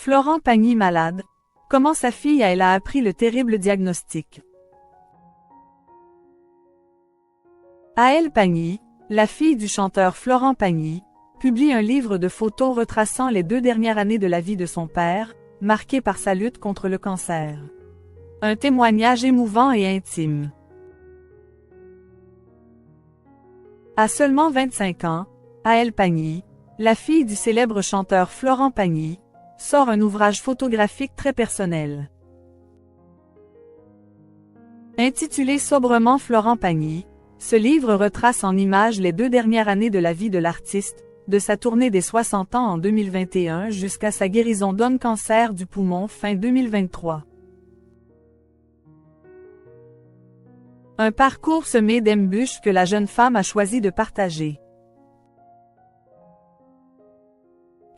Florent Pagny malade. Comment sa fille elle a appris le terrible diagnostic. Aëlle Pagny, la fille du chanteur Florent Pagny, publie un livre de photos retraçant les 2 dernières années de la vie de son père, marqué par sa lutte contre le cancer. Un témoignage émouvant et intime. À seulement 25 ans, Aëlle Pagny, la fille du célèbre chanteur Florent Pagny, sort un ouvrage photographique très personnel. Intitulé sobrement Florent Pagny, ce livre retrace en images les 2 dernières années de la vie de l'artiste, de sa tournée des 60 ans en 2021 jusqu'à sa guérison d'un cancer du poumon fin 2023. Un parcours semé d'embûches que la jeune femme a choisi de partager.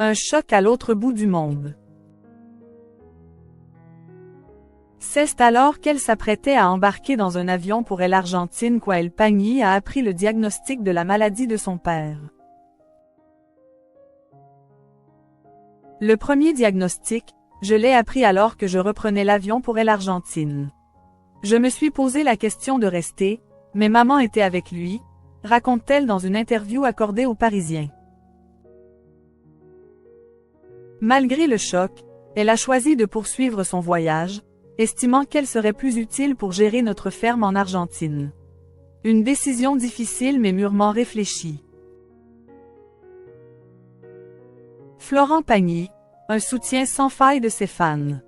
Un choc à l'autre bout du monde. C'est alors qu'elle s'apprêtait à embarquer dans un avion pour l'Argentine qu'Aëlle Pagny a appris le diagnostic de la maladie de son père. Le premier diagnostic, je l'ai appris alors que je reprenais l'avion pour l'Argentine. Je me suis posé la question de rester, mais maman était avec lui, raconte-t-elle dans une interview accordée aux Parisiens. Malgré le choc, elle a choisi de poursuivre son voyage, estimant qu'elle serait plus utile pour gérer notre ferme en Argentine. Une décision difficile mais mûrement réfléchie. Florent Pagny, un soutien sans faille de ses fans.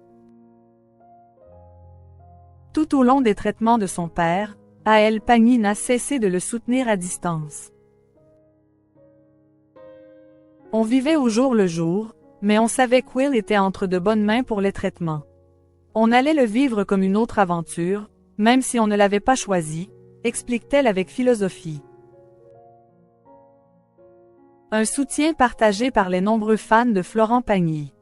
Tout au long des traitements de son père, Aëlle Pagny n'a cessé de le soutenir à distance. On vivait au jour le jour, mais on savait qu'Will était entre de bonnes mains pour les traitements. On allait le vivre comme une autre aventure, même si on ne l'avait pas choisi, explique-t-elle avec philosophie. Un soutien partagé par les nombreux fans de Florent Pagny.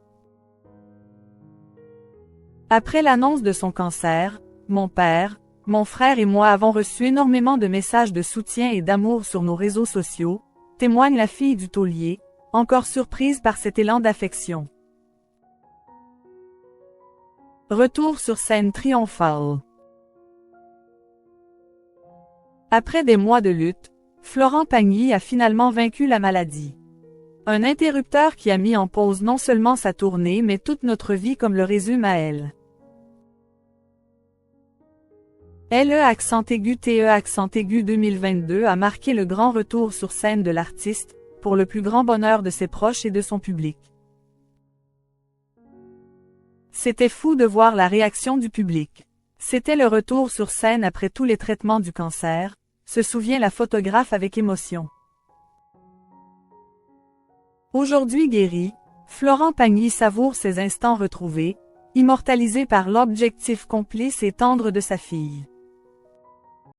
Après l'annonce de son cancer, mon père, mon frère et moi avons reçu énormément de messages de soutien et d'amour sur nos réseaux sociaux, témoigne la fille du taulier, encore surprise par cet élan d'affection. Retour sur scène triomphal. Après des mois de lutte, Florent Pagny a finalement vaincu la maladie. Un interrupteur qui a mis en pause non seulement sa tournée mais toute notre vie comme le résume Aëlle. LE_TE_ 2022 a marqué le grand retour sur scène de l'artiste, pour le plus grand bonheur de ses proches et de son public. C'était fou de voir la réaction du public. C'était le retour sur scène après tous les traitements du cancer, se souvient la photographe avec émotion. Aujourd'hui guéri, Florent Pagny savoure ces instants retrouvés, immortalisés par l'objectif complice et tendre de sa fille.